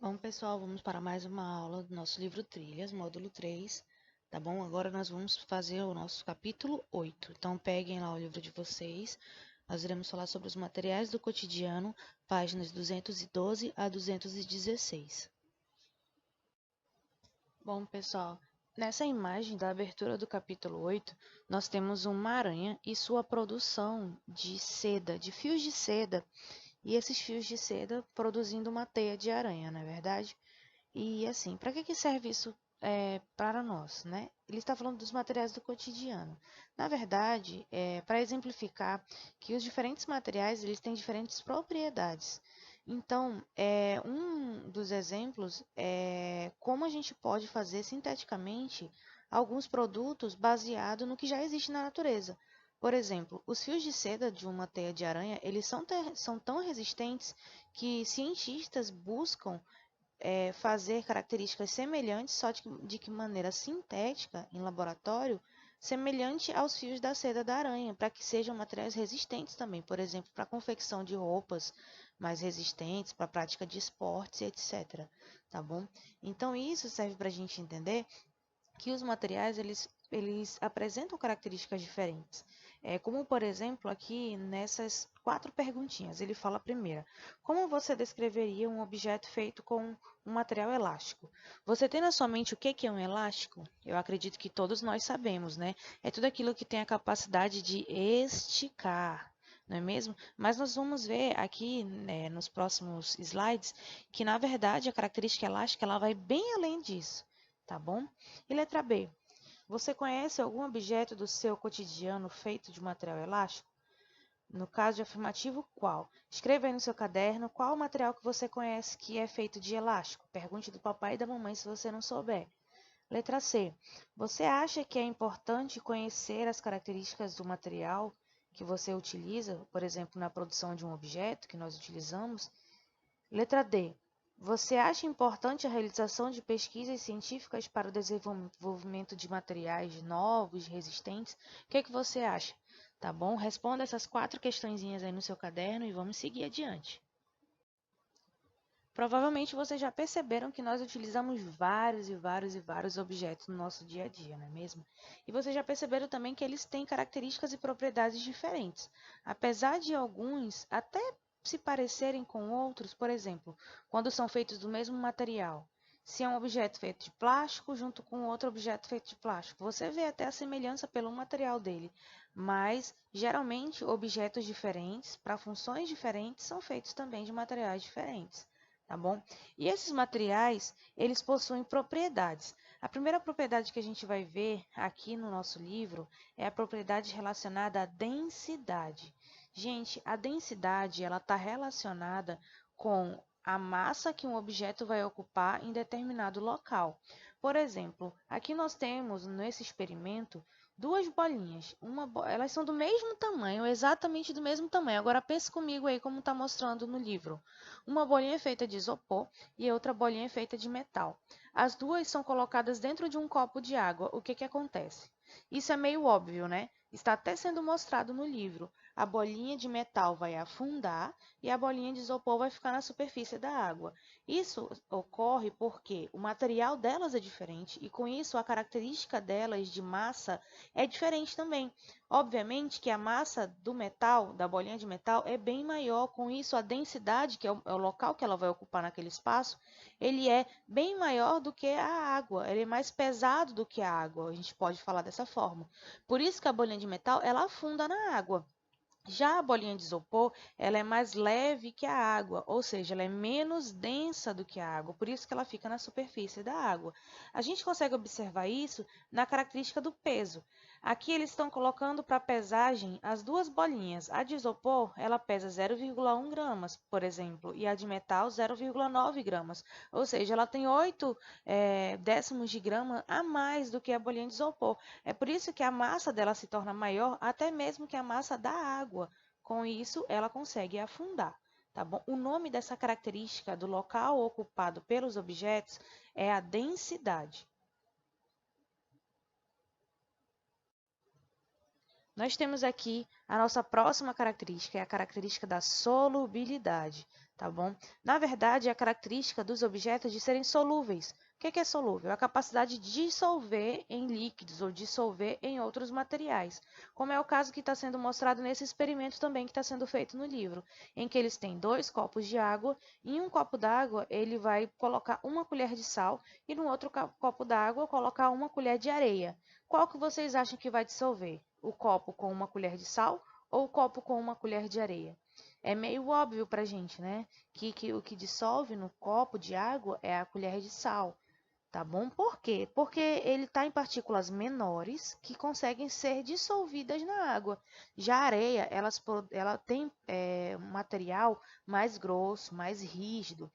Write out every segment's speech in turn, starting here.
Bom, pessoal, vamos para mais uma aula do nosso livro Trilhas, módulo 3, tá bom? Agora nós vamos fazer o nosso capítulo 8. Então, peguem lá o livro de vocês. Nós iremos falar sobre os materiais do cotidiano, páginas 212 a 216. Bom, pessoal, nessa imagem da abertura do capítulo 8, nós temos uma aranha e sua produção de seda, de fios de seda, e esses fios de seda produzindo uma teia de aranha, não é verdade? E assim, para que serve isso para nós, né? Ele está falando dos materiais do cotidiano. Na verdade, para exemplificar que os diferentes materiais eles têm diferentes propriedades. Então, um dos exemplos é como a gente pode fazer sinteticamente alguns produtos baseados no que já existe na natureza. Por exemplo, os fios de seda de uma teia de aranha, eles são tão resistentes que cientistas buscam fazer características semelhantes, só de que maneira sintética, em laboratório, semelhante aos fios da seda da aranha, para que sejam materiais resistentes também, por exemplo, para a confecção de roupas mais resistentes, para a prática de esportes, etc. Tá bom? Então, isso serve para a gente entender que os materiais eles apresentam características diferentes. Como, por exemplo, aqui nessas 4 perguntinhas. Ele fala a primeira: como você descreveria um objeto feito com um material elástico? Você tem na sua mente o que é um elástico? Eu acredito que todos nós sabemos, né? É tudo aquilo que tem a capacidade de esticar. Não é mesmo? Mas nós vamos ver aqui, né, nos próximos slides, que na verdade a característica elástica ela vai bem além disso, tá bom? E letra B. Você conhece algum objeto do seu cotidiano feito de material elástico? No caso de afirmativo, qual? Escreva aí no seu caderno qual o material que você conhece que é feito de elástico. Pergunte do papai e da mamãe se você não souber. Letra C. Você acha que é importante conhecer as características do material que você utiliza, por exemplo, na produção de um objeto que nós utilizamos? Letra D. Você acha importante a realização de pesquisas científicas para o desenvolvimento de materiais novos, resistentes? O que você acha? Tá bom? Responda essas 4 questõezinhas aí no seu caderno e vamos seguir adiante. Provavelmente vocês já perceberam que nós utilizamos vários objetos no nosso dia a dia, não é mesmo? E vocês já perceberam também que eles têm características e propriedades diferentes. Apesar de alguns até se parecerem com outros, por exemplo, quando são feitos do mesmo material. Se é um objeto feito de plástico junto com outro objeto feito de plástico, você vê até a semelhança pelo material dele, mas geralmente objetos diferentes, para funções diferentes, são feitos também de materiais diferentes, tá bom? E esses materiais, eles possuem propriedades. A primeira propriedade que a gente vai ver aqui no nosso livro é a propriedade relacionada à densidade. Gente, a densidade, ela está relacionada com a massa que um objeto vai ocupar em determinado local. Por exemplo, aqui nós temos, nesse experimento, duas bolinhas. Elas são do mesmo tamanho, exatamente do mesmo tamanho. Agora pense comigo aí como está mostrando no livro. Uma bolinha é feita de isopor e outra bolinha é feita de metal. As duas são colocadas dentro de um copo de água. O que acontece? Isso é meio óbvio, né? Está até sendo mostrado no livro. A bolinha de metal vai afundar e a bolinha de isopor vai ficar na superfície da água. Isso ocorre porque o material delas é diferente e, com isso, a característica delas de massa é diferente também. Obviamente que a massa do metal, da bolinha de metal, é bem maior, com isso a densidade, que é o local que ela vai ocupar naquele espaço, ele é bem maior do que a água, ele é mais pesado do que a água, a gente pode falar dessa forma. Por isso que a bolinha de metal, ela afunda na água. Já a bolinha de isopor, ela é mais leve que a água, ou seja, ela é menos densa do que a água, por isso que ela fica na superfície da água. A gente consegue observar isso na característica do peso. Aqui eles estão colocando para pesagem as duas bolinhas. A de isopor, ela pesa 0,1 gramas, por exemplo, e a de metal 0,9 gramas, ou seja, ela tem 8 décimos de grama a mais do que a bolinha de isopor. É por isso que a massa dela se torna maior, até mesmo que a massa da água. Com isso, ela consegue afundar. Tá bom? O nome dessa característica do local ocupado pelos objetos é a densidade. Nós temos aqui a nossa próxima característica, é a característica da solubilidade. tá bom? Na verdade, é a característica dos objetos de serem solúveis. O que é solúvel? É a capacidade de dissolver em líquidos ou dissolver em outros materiais, como é o caso que está sendo mostrado nesse experimento também que está sendo feito no livro, em que eles têm 2 copos de água, e em um copo d'água ele vai colocar 1 colher de sal e no outro copo d'água colocar 1 colher de areia. Qual que vocês acham que vai dissolver? O copo com 1 colher de sal ou o copo com 1 colher de areia? É meio óbvio para a gente, né? Que o que dissolve no copo de água é a colher de sal, tá bom? Por quê? Porque ele está em partículas menores que conseguem ser dissolvidas na água. Já a areia, ela tem um material mais grosso, mais rígido,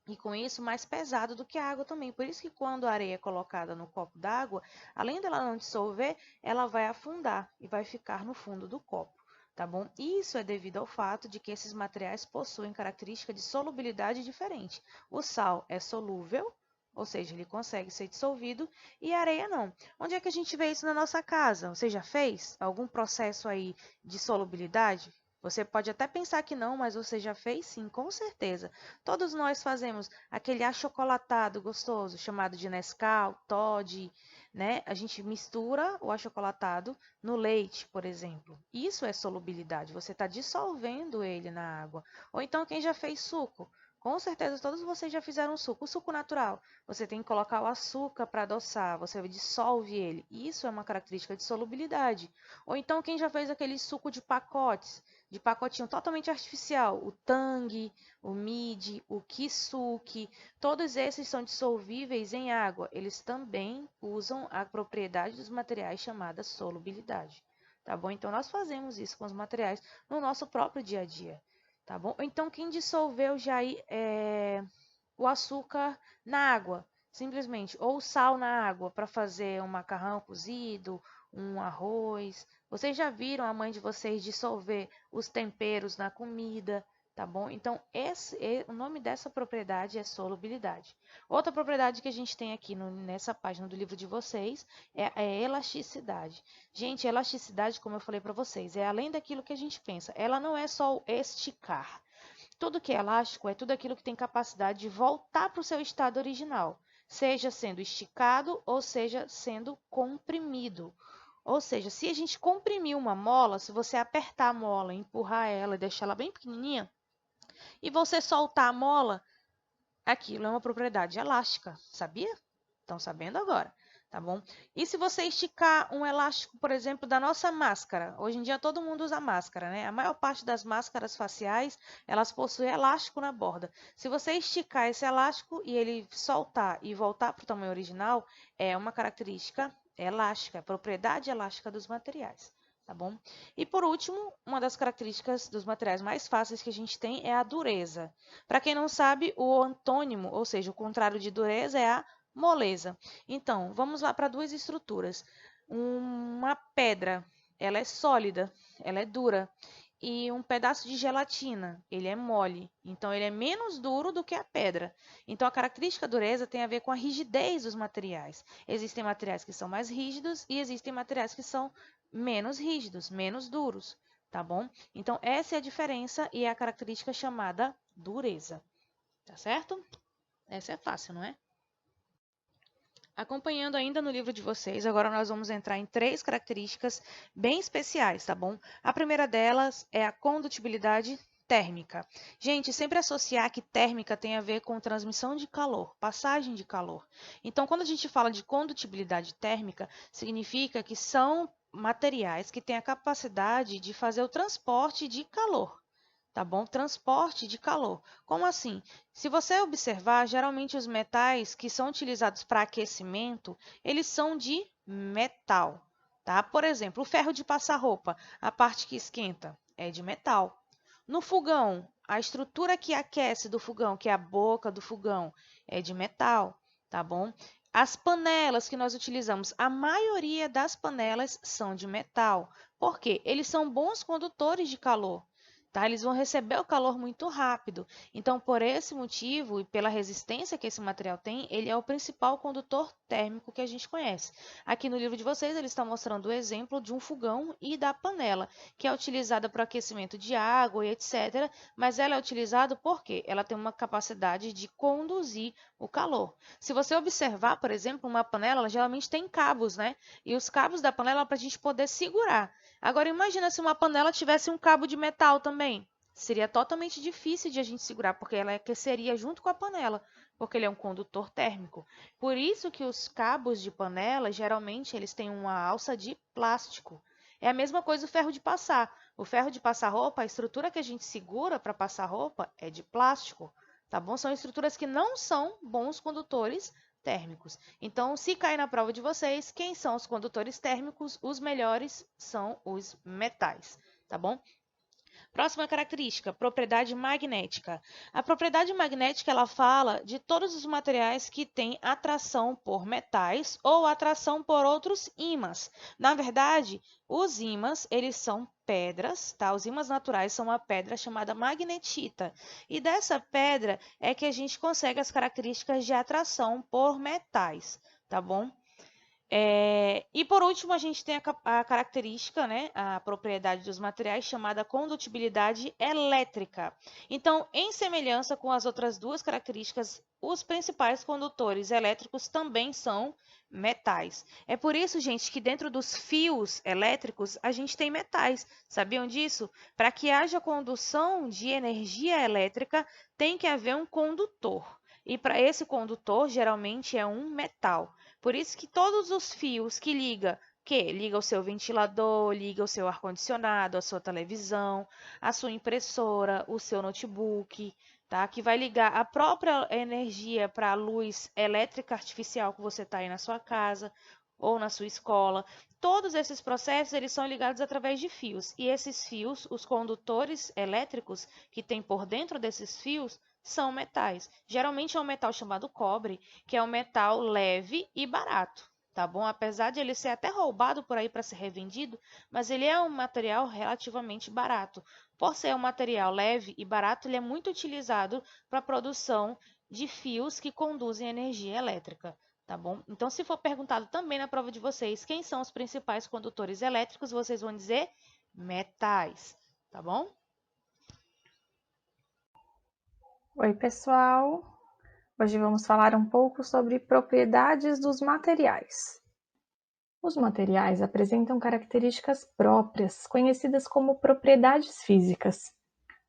e com isso mais pesado do que a água também. Por isso que quando a areia é colocada no copo d'água, além dela não dissolver, ela vai afundar e vai ficar no fundo do copo. Tá bom? Isso é devido ao fato de que esses materiais possuem característica de solubilidade diferente. O sal é solúvel, ou seja, ele consegue ser dissolvido, e a areia não. Onde é que a gente vê isso na nossa casa? Você já fez algum processo aí de solubilidade? Você pode até pensar que não, mas você já fez sim, com certeza. Todos nós fazemos aquele achocolatado gostoso, chamado de Nescau, Toddy, né? A gente mistura o achocolatado no leite, por exemplo. Isso é solubilidade, você está dissolvendo ele na água. Ou então quem já fez suco? Com certeza todos vocês já fizeram suco. O suco natural, você tem que colocar o açúcar para adoçar, você dissolve ele. Isso é uma característica de solubilidade. Ou então quem já fez aquele suco de pacotes, de pacotinho totalmente artificial, o Tang, o Mid, o Kisuke, todos esses são dissolvíveis em água. Eles também usam a propriedade dos materiais chamada solubilidade. Tá bom? Então, nós fazemos isso com os materiais no nosso próprio dia a dia. Tá bom? Então, quem dissolveu já o açúcar na água, simplesmente, ou o sal na água para fazer um macarrão cozido, um arroz. Vocês já viram a mãe de vocês dissolver os temperos na comida, tá bom? Então, o nome dessa propriedade é solubilidade. Outra propriedade que a gente tem aqui nessa página do livro de vocês é a elasticidade. Gente, elasticidade, como eu falei para vocês, é além daquilo que a gente pensa. Ela não é só o esticar. Tudo que é elástico é tudo aquilo que tem capacidade de voltar para o seu estado original, seja sendo esticado ou seja sendo comprimido. Ou seja, se a gente comprimir uma mola, se você apertar a mola, empurrar ela e deixar ela bem pequenininha, e você soltar a mola, aquilo é uma propriedade elástica, sabia? Estão sabendo agora, tá bom? E se você esticar um elástico, por exemplo, da nossa máscara? Hoje em dia todo mundo usa máscara, né? A maior parte das máscaras faciais, elas possuem elástico na borda. Se você esticar esse elástico e ele soltar e voltar para o tamanho original, é uma característica elástica, propriedade elástica dos materiais. Tá bom? E por último, uma das características dos materiais mais fáceis que a gente tem é a dureza. Para quem não sabe, o antônimo, ou seja, o contrário de dureza é a moleza. Então, vamos lá para duas estruturas. Uma pedra, ela é sólida, ela é dura. E um pedaço de gelatina, ele é mole. Então, ele é menos duro do que a pedra. Então, a característica dureza tem a ver com a rigidez dos materiais. Existem materiais que são mais rígidos e existem materiais que são menos rígidos, menos duros, tá bom? Então, essa é a diferença e é a característica chamada dureza, tá certo? Essa é fácil, não é? Acompanhando ainda no livro de vocês, agora nós vamos entrar em 3 características bem especiais, tá bom? A primeira delas é a condutibilidade térmica. Gente, sempre associar que térmica tem a ver com transmissão de calor, passagem de calor. Então, quando a gente fala de condutibilidade térmica, significa que são materiais que têm a capacidade de fazer o transporte de calor. Tá bom? Transporte de calor. Como assim? Se você observar, geralmente os metais que são utilizados para aquecimento, eles são de metal, tá? Por exemplo, o ferro de passar roupa, a parte que esquenta, é de metal. No fogão, a estrutura que aquece do fogão, que é a boca do fogão, é de metal, tá bom? As panelas que nós utilizamos, a maioria das panelas são de metal. Por quê? Eles são bons condutores de calor. tá? Eles vão receber o calor muito rápido. Então, por esse motivo e pela resistência que esse material tem, ele é o principal condutor térmico que a gente conhece. Aqui no livro de vocês, eles estão mostrando o exemplo de um fogão e da panela, que é utilizada para aquecimento de água e etc. Mas ela é utilizada porque ela tem uma capacidade de conduzir o calor. Se você observar, por exemplo, uma panela, ela geralmente tem cabos, né? E os cabos da panela é para a gente poder segurar. Agora, imagina se uma panela tivesse um cabo de metal também. Seria totalmente difícil de a gente segurar, porque ela aqueceria junto com a panela, porque ele é um condutor térmico. Por isso que os cabos de panela, geralmente, eles têm uma alça de plástico. É a mesma coisa o ferro de passar. O ferro de passar roupa, a estrutura que a gente segura para passar roupa é de plástico, tá bom? São estruturas que não são bons condutores térmicos. Então, se cair na prova de vocês, quem são os condutores térmicos? Os melhores são os metais, tá bom? Próxima característica, propriedade magnética. A propriedade magnética ela fala de todos os materiais que têm atração por metais ou atração por outros ímãs. Na verdade, os ímãs, eles são pedras, tá? Os ímãs naturais são uma pedra chamada magnetita. E dessa pedra é que a gente consegue as características de atração por metais, tá bom? E por último, a gente tem a característica, né, a propriedade dos materiais chamada condutibilidade elétrica. Então, em semelhança com as outras duas características, os principais condutores elétricos também são metais. É por isso, gente, que dentro dos fios elétricos a gente tem metais. Sabiam disso? Para que haja condução de energia elétrica, tem que haver um condutor. E para esse condutor, geralmente é um metal. Por isso que todos os fios que liga o seu ventilador, liga o seu ar-condicionado, a sua televisão, a sua impressora, o seu notebook, tá? Que vai ligar a própria energia para a luz elétrica artificial que você está aí na sua casa ou na sua escola. Todos esses processos eles são ligados através de fios. E esses fios, os condutores elétricos que tem por dentro desses fios, são metais. Geralmente é um metal chamado cobre, que é um metal leve e barato, tá bom? Apesar de ele ser até roubado por aí para ser revendido, mas ele é um material relativamente barato. Por ser um material leve e barato, ele é muito utilizado para a produção de fios que conduzem energia elétrica, tá bom? Então, se for perguntado também na prova de vocês quem são os principais condutores elétricos, vocês vão dizer metais, tá bom? Oi, pessoal! Hoje vamos falar um pouco sobre propriedades dos materiais. Os materiais apresentam características próprias, conhecidas como propriedades físicas.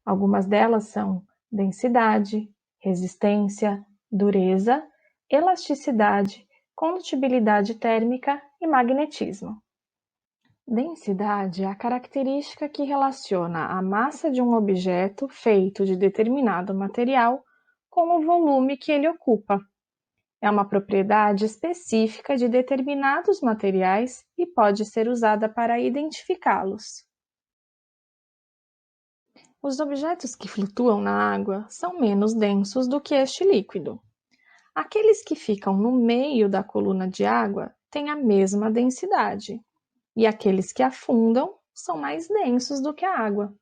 Algumas delas são densidade, resistência, dureza, elasticidade, condutibilidade térmica e magnetismo. Densidade é a característica que relaciona a massa de um objeto feito de determinado material com o volume que ele ocupa. É uma propriedade específica de determinados materiais e pode ser usada para identificá-los. Os objetos que flutuam na água são menos densos do que este líquido. Aqueles que ficam no meio da coluna de água têm a mesma densidade. E aqueles que afundam são mais densos do que a água.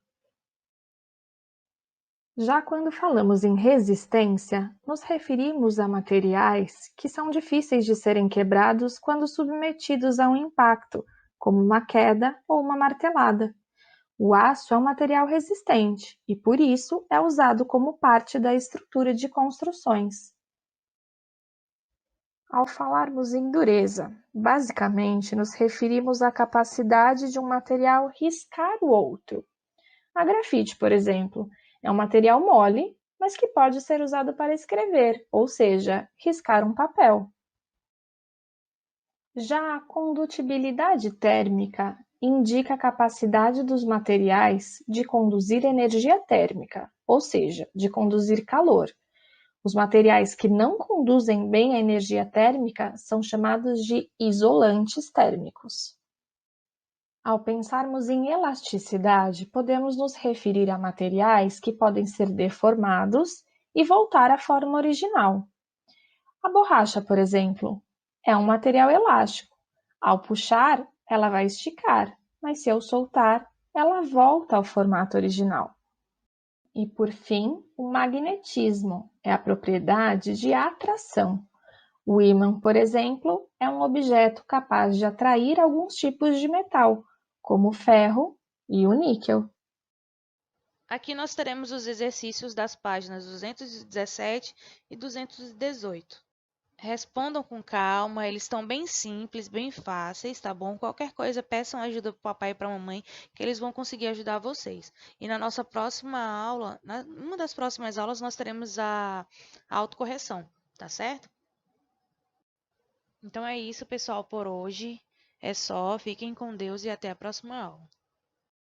Já quando falamos em resistência, nos referimos a materiais que são difíceis de serem quebrados quando submetidos a um impacto, como uma queda ou uma martelada. O aço é um material resistente e, por isso, é usado como parte da estrutura de construções. Ao falarmos em dureza, basicamente nos referimos à capacidade de um material riscar o outro. A grafite, por exemplo, é um material mole, mas que pode ser usado para escrever, ou seja, riscar um papel. Já a condutibilidade térmica indica a capacidade dos materiais de conduzir energia térmica, ou seja, de conduzir calor. Os materiais que não conduzem bem a energia térmica são chamados de isolantes térmicos. Ao pensarmos em elasticidade, podemos nos referir a materiais que podem ser deformados e voltar à forma original. A borracha, por exemplo, é um material elástico. Ao puxar, ela vai esticar, mas se eu soltar, ela volta ao formato original. E, por fim, o magnetismo é a propriedade de atração. O ímã, por exemplo, é um objeto capaz de atrair alguns tipos de metal, como o ferro e o níquel. Aqui nós teremos os exercícios das páginas 217 e 218. Respondam com calma, eles estão bem simples, bem fáceis, tá bom? Qualquer coisa, peçam ajuda para o papai e para a mamãe, que eles vão conseguir ajudar vocês. E na nossa próxima aula, uma das próximas aulas, nós teremos a autocorreção, tá certo? Então é isso, pessoal, por hoje. É só, fiquem com Deus e até a próxima aula.